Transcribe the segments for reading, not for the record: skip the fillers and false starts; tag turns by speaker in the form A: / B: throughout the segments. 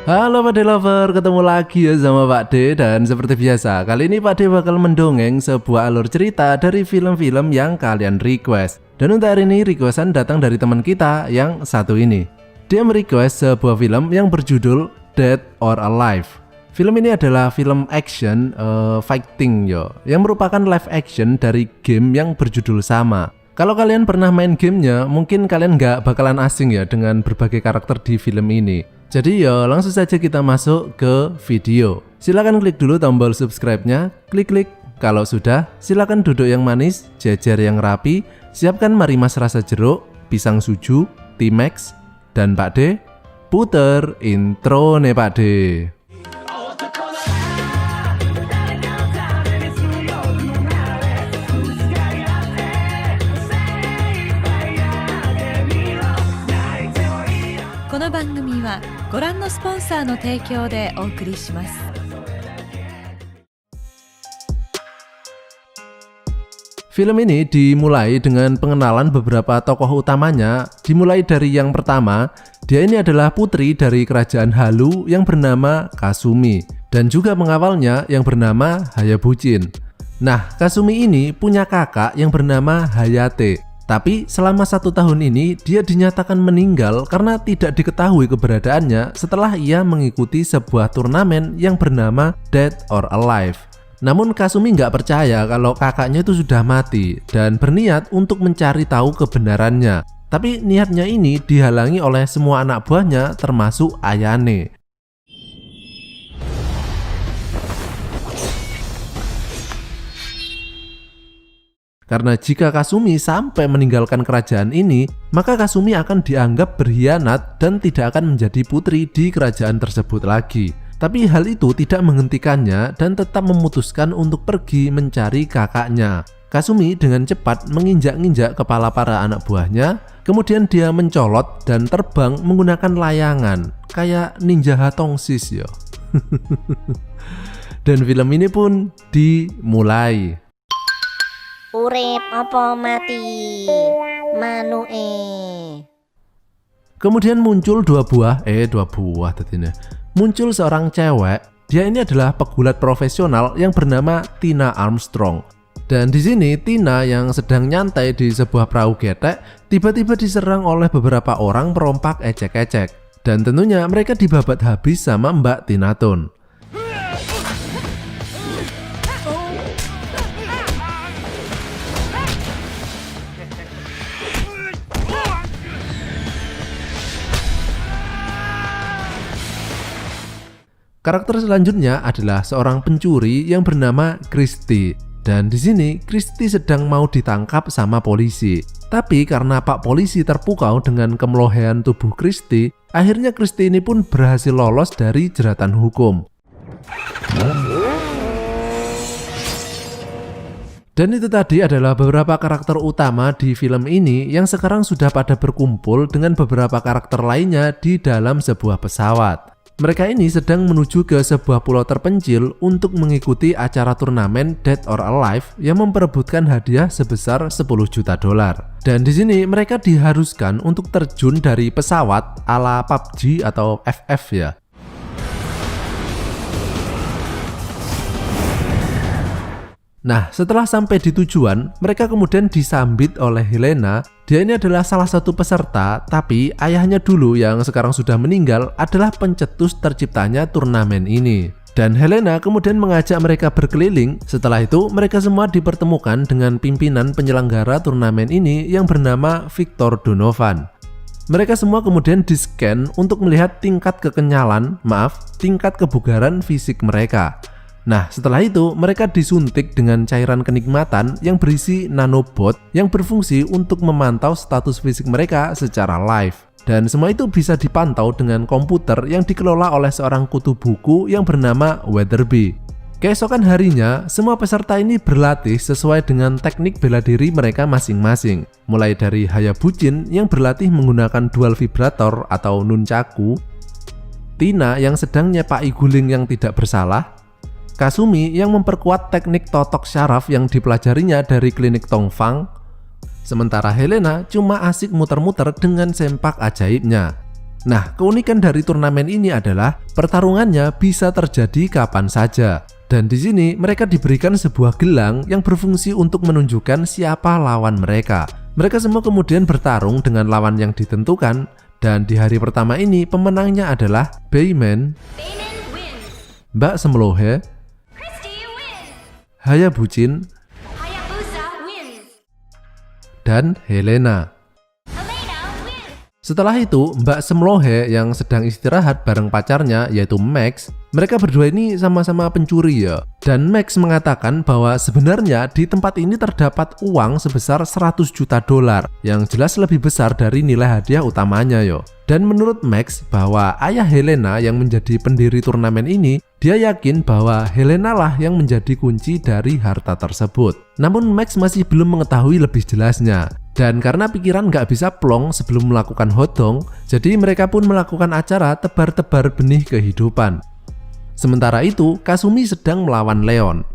A: Halo Pak D Lover, ketemu lagi ya sama Pak D. Dan seperti biasa, kali ini Pak D bakal mendongeng sebuah alur cerita dari film-film yang kalian request. Dan untuk hari ini requestan datang dari teman kita yang satu ini. Dia merequest sebuah film yang berjudul Dead or Alive. Film ini adalah film action fighting yang merupakan live action dari game yang berjudul sama. Kalau kalian pernah main gamenya, mungkin kalian nggak bakalan asing ya dengan berbagai karakter di film ini. Jadi langsung saja kita masuk ke video. Silakan klik dulu tombol subscribe-nya, klik. Kalau sudah, silakan duduk yang manis, jajar yang rapi, siapkan marimas rasa jeruk, pisang suju, Timex, dan Pak D, puter intro nih Pak D. Film ini dimulai dengan pengenalan beberapa tokoh utamanya. Dimulai dari yang pertama, dia ini adalah putri dari kerajaan Halu yang bernama Kasumi, dan juga pengawalnya yang bernama Hayabuchin. Nah, Kasumi ini punya kakak yang bernama Hayate. Tapi selama 1 tahun ini dia dinyatakan meninggal karena tidak diketahui keberadaannya setelah ia mengikuti sebuah turnamen yang bernama Dead or Alive. Namun Kasumi nggak percaya kalau kakaknya itu sudah mati dan berniat untuk mencari tahu kebenarannya. Tapi niatnya ini dihalangi oleh semua anak buahnya termasuk Ayane. Karena jika Kasumi sampai meninggalkan kerajaan ini, maka Kasumi akan dianggap berkhianat dan tidak akan menjadi putri di kerajaan tersebut lagi. Tapi hal itu tidak menghentikannya dan tetap memutuskan untuk pergi mencari kakaknya. Kasumi dengan cepat menginjak-injak kepala para anak buahnya, kemudian dia mencolot dan terbang menggunakan layangan, kayak ninja Hatongsis ya. Dan film ini pun dimulai.
B: Urip apa mati
A: Kemudian muncul dua buah tadinya. Muncul seorang cewek. Dia ini adalah pegulat profesional yang bernama Tina Armstrong. Dan di sini Tina yang sedang nyantai di sebuah perahu getek tiba-tiba diserang oleh beberapa orang perompak ecek-ecek. Dan tentunya mereka dibabat habis sama Mbak Tina Toon. Karakter selanjutnya adalah seorang pencuri yang bernama Christy. Dan di sini Christy sedang mau ditangkap sama polisi. Tapi karena Pak Polisi terpukau dengan kemelohean tubuh Christy, akhirnya Christy ini pun berhasil lolos dari jeratan hukum. Dan itu tadi adalah beberapa karakter utama di film ini yang sekarang sudah pada berkumpul dengan beberapa karakter lainnya di dalam sebuah pesawat. Mereka ini sedang menuju ke sebuah pulau terpencil untuk mengikuti acara turnamen Dead or Alive yang memperebutkan hadiah sebesar 10 juta dolar. Dan di sini mereka diharuskan untuk terjun dari pesawat ala PUBG atau FF ya. Nah, setelah sampai di tujuan, mereka kemudian disambit oleh Helena. Dia ini adalah salah satu peserta, tapi ayahnya dulu yang sekarang sudah meninggal adalah pencetus terciptanya turnamen ini. Dan Helena kemudian mengajak mereka berkeliling. Setelah itu, mereka semua dipertemukan dengan pimpinan penyelenggara turnamen ini yang bernama Victor Donovan. Mereka semua kemudian di-scan untuk melihat tingkat tingkat kebugaran fisik mereka. Nah, setelah itu mereka disuntik dengan cairan kenikmatan yang berisi nanobot yang berfungsi untuk memantau status fisik mereka secara live. Dan semua itu bisa dipantau dengan komputer yang dikelola oleh seorang kutu buku yang bernama Weatherby. Keesokan harinya, semua peserta ini berlatih sesuai dengan teknik bela diri mereka masing-masing. Mulai dari Hayabuchin yang berlatih menggunakan dual vibrator atau nunchaku, Tina yang sedang nyepaki guling yang tidak bersalah, Kasumi yang memperkuat teknik totok syaraf yang dipelajarinya dari klinik Tongfang, sementara Helena cuma asik muter-muter dengan sempak ajaibnya. Nah, keunikan dari turnamen ini adalah pertarungannya bisa terjadi kapan saja. Dan di sini mereka diberikan sebuah gelang yang berfungsi untuk menunjukkan siapa lawan mereka. Mereka semua kemudian bertarung dengan lawan yang ditentukan, dan di hari pertama ini pemenangnya adalah Bayman, Mbak Semlohe, Hayabuchin, dan Helena. Setelah itu, Mbak Semlohe yang sedang istirahat bareng pacarnya yaitu Max, mereka berdua ini sama-sama pencuri ya. Dan Max mengatakan bahwa sebenarnya di tempat ini terdapat uang sebesar 100 juta dolar yang jelas lebih besar dari nilai hadiah utamanya yo. Dan menurut Max bahwa ayah Helena yang menjadi pendiri turnamen ini, dia yakin bahwa Helena lah yang menjadi kunci dari harta tersebut. Namun Max masih belum mengetahui lebih jelasnya. Dan karena pikiran nggak bisa plong sebelum melakukan hodong, jadi mereka pun melakukan acara tebar-tebar benih kehidupan. Sementara itu, Kasumi sedang melawan Leon.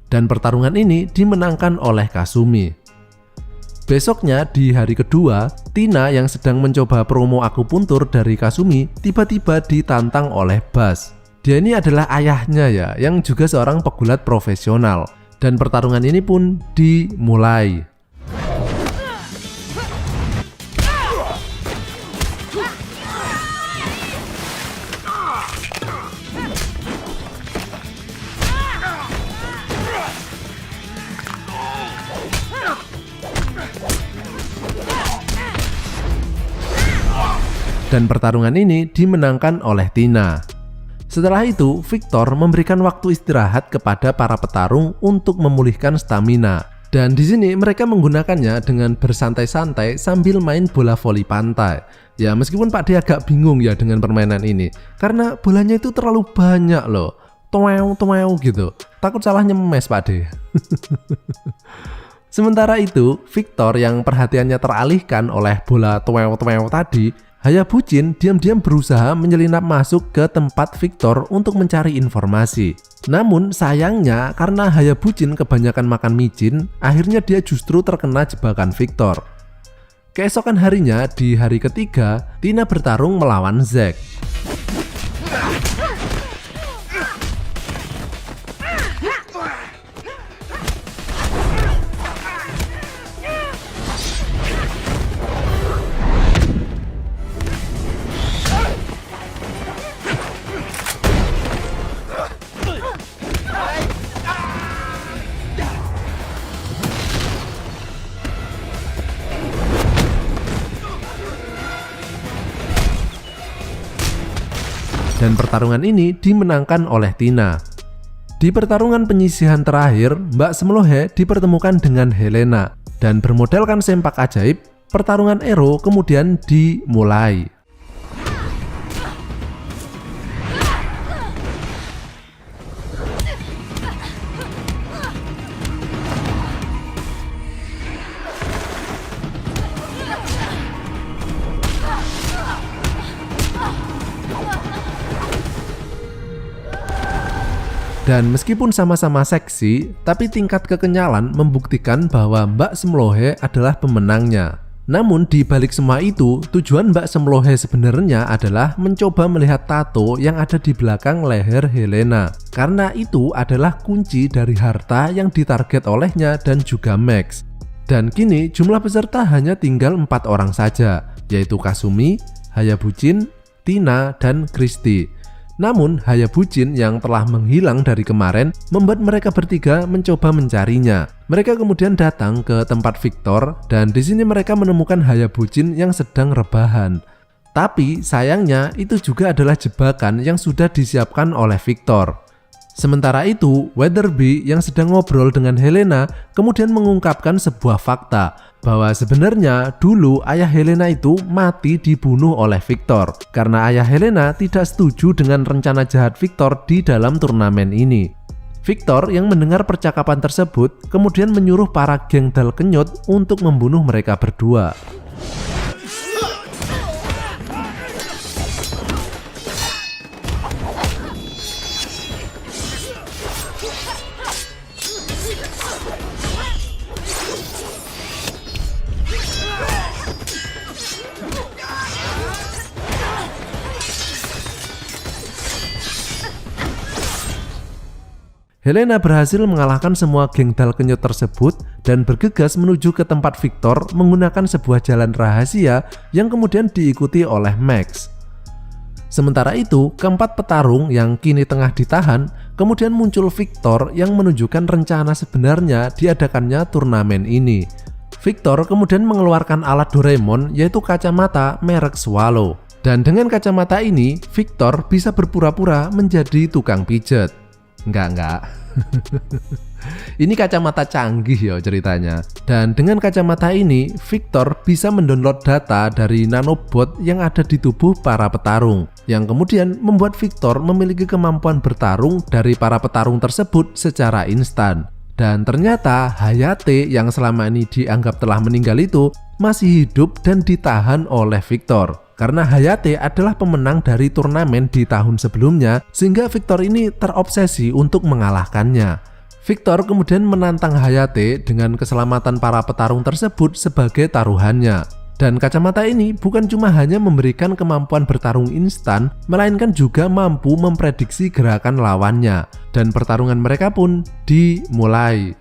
A: Dan pertarungan ini dimenangkan oleh Kasumi. Besoknya di hari kedua, Tina yang sedang mencoba promo akupuntur dari Kasumi tiba-tiba ditantang oleh Bass. Dia ini adalah ayahnya ya, yang juga seorang pegulat profesional. Dan pertarungan ini pun dimulai. Dan pertarungan ini dimenangkan oleh Tina. Setelah itu, Victor memberikan waktu istirahat kepada para petarung untuk memulihkan stamina. Dan di sini mereka menggunakannya dengan bersantai-santai sambil main bola voli pantai. Ya, meskipun Pak D agak bingung ya dengan permainan ini, karena bolanya itu terlalu banyak loh. Toew gitu. Takut salah nyemes Pak D. Sementara itu, Victor yang perhatiannya teralihkan oleh bola toew tadi, Hayabuchin diam-diam berusaha menyelinap masuk ke tempat Victor untuk mencari informasi. Namun sayangnya karena Hayabuchin kebanyakan makan micin, akhirnya dia justru terkena jebakan Victor. Keesokan harinya di hari ketiga, Tina bertarung melawan Zack. Dan pertarungan ini dimenangkan oleh Tina. Di pertarungan penyisihan terakhir, Mbak Semlohe dipertemukan dengan Helena. Dan bermodalkan sempak ajaib, pertarungan Ero kemudian dimulai. Dan meskipun sama-sama seksi, tapi tingkat kekenyalan membuktikan bahwa Mbak Semlohe adalah pemenangnya. Namun di balik semua itu, tujuan Mbak Semlohe sebenarnya adalah mencoba melihat tato yang ada di belakang leher Helena. Karena itu adalah kunci dari harta yang ditarget olehnya dan juga Max. Dan kini jumlah peserta hanya tinggal 4 orang saja, yaitu Kasumi, Hayabuchin, Tina, dan Christy. Namun Hayabuchin yang telah menghilang dari kemarin membuat mereka bertiga mencoba mencarinya. Mereka kemudian datang ke tempat Victor dan di sini mereka menemukan Hayabuchin yang sedang rebahan. Tapi sayangnya itu juga adalah jebakan yang sudah disiapkan oleh Victor. Sementara itu, Weatherby yang sedang ngobrol dengan Helena kemudian mengungkapkan sebuah fakta bahwa sebenarnya dulu ayah Helena itu mati dibunuh oleh Victor karena ayah Helena tidak setuju dengan rencana jahat Victor di dalam turnamen ini. Victor yang mendengar percakapan tersebut kemudian menyuruh para geng Dal Kenyot untuk membunuh mereka berdua. Helena berhasil mengalahkan semua geng Dal Kenyot tersebut dan bergegas menuju ke tempat Victor menggunakan sebuah jalan rahasia yang kemudian diikuti oleh Max. Sementara itu, keempat petarung yang kini tengah ditahan, kemudian muncul Victor yang menunjukkan rencana sebenarnya diadakannya turnamen ini. Victor kemudian mengeluarkan alat Doraemon yaitu kacamata merek Swallow. Dan dengan kacamata ini, Victor bisa berpura-pura menjadi tukang pijet. Enggak. Ini kacamata canggih ya ceritanya. Dan dengan kacamata ini, Victor bisa mendownload data dari nanobot yang ada di tubuh para petarung, yang kemudian membuat Victor memiliki kemampuan bertarung dari para petarung tersebut secara instan. Dan ternyata Hayate yang selama ini dianggap telah meninggal itu masih hidup dan ditahan oleh Victor. Karena Hayate adalah pemenang dari turnamen di tahun sebelumnya, sehingga Victor ini terobsesi untuk mengalahkannya. Victor kemudian menantang Hayate dengan keselamatan para petarung tersebut sebagai taruhannya. Dan kacamata ini bukan cuma hanya memberikan kemampuan bertarung instan, melainkan juga mampu memprediksi gerakan lawannya. Dan pertarungan mereka pun dimulai.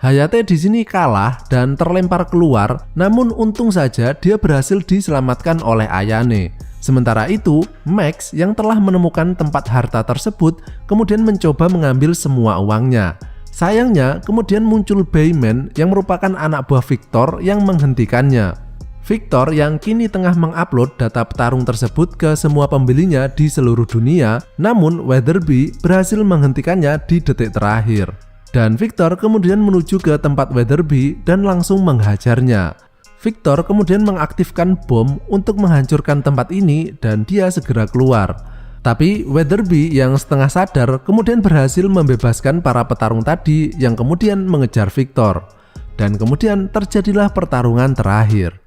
A: Hayate di sini kalah dan terlempar keluar, namun untung saja dia berhasil diselamatkan oleh Ayane. Sementara itu, Max yang telah menemukan tempat harta tersebut kemudian mencoba mengambil semua uangnya. Sayangnya, kemudian muncul Bayman yang merupakan anak buah Victor yang menghentikannya. Victor yang kini tengah mengupload data petarung tersebut ke semua pembelinya di seluruh dunia, namun Weatherby berhasil menghentikannya di detik terakhir. Dan Victor kemudian menuju ke tempat Weatherby dan langsung menghajarnya. Victor kemudian mengaktifkan bom untuk menghancurkan tempat ini dan dia segera keluar. Tapi Weatherby yang setengah sadar kemudian berhasil membebaskan para petarung tadi yang kemudian mengejar Victor. Dan kemudian terjadilah pertarungan terakhir.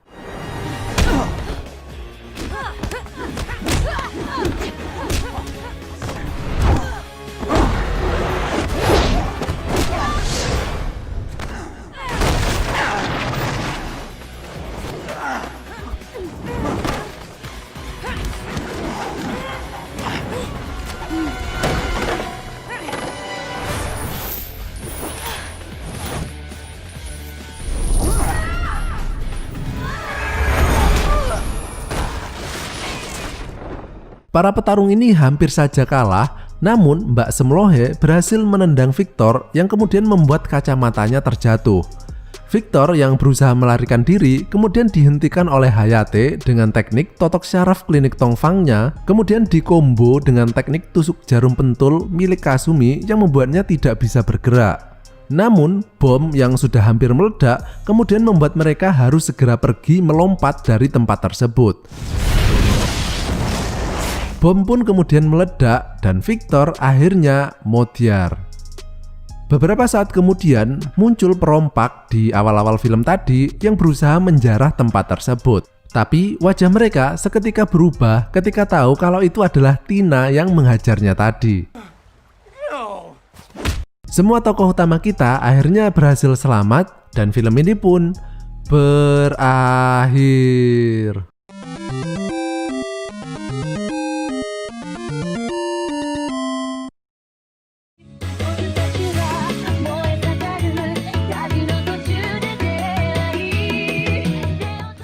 A: Para petarung ini hampir saja kalah, namun Mbak Semlohe berhasil menendang Victor yang kemudian membuat kacamatanya terjatuh. Victor yang berusaha melarikan diri kemudian dihentikan oleh Hayate dengan teknik totok syaraf klinik Tongfangnya, kemudian dikombo dengan teknik tusuk jarum pentul milik Kasumi yang membuatnya tidak bisa bergerak. Namun, bom yang sudah hampir meledak kemudian membuat mereka harus segera pergi melompat dari tempat tersebut. Bom pun kemudian meledak dan Victor akhirnya modiar. Beberapa saat kemudian muncul perompak di awal-awal film tadi yang berusaha menjarah tempat tersebut. Tapi wajah mereka seketika berubah ketika tahu kalau itu adalah Tina yang menghajarnya tadi. Semua tokoh utama kita akhirnya berhasil selamat dan film ini pun berakhir.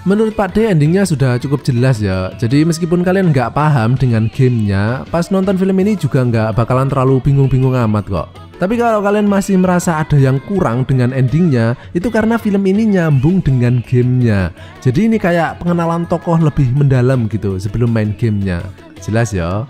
A: Menurut Pak D endingnya sudah cukup jelas ya. Jadi meskipun kalian nggak paham dengan gamenya, pas nonton film ini juga nggak bakalan terlalu bingung-bingung amat kok. Tapi kalau kalian masih merasa ada yang kurang dengan endingnya, itu karena film ini nyambung dengan gamenya. Jadi ini kayak pengenalan tokoh lebih mendalam gitu sebelum main gamenya. Jelas ya.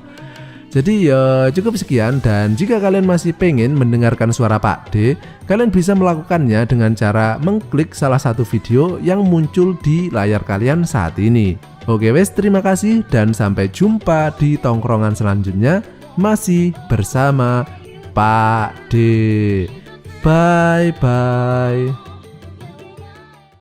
A: Jadi ya cukup sekian, dan jika kalian masih pengen mendengarkan suara Pak D, kalian bisa melakukannya dengan cara mengklik salah satu video yang muncul di layar kalian saat ini. Oke wes, terima kasih dan sampai jumpa di tongkrongan selanjutnya masih bersama Pak D. Bye bye.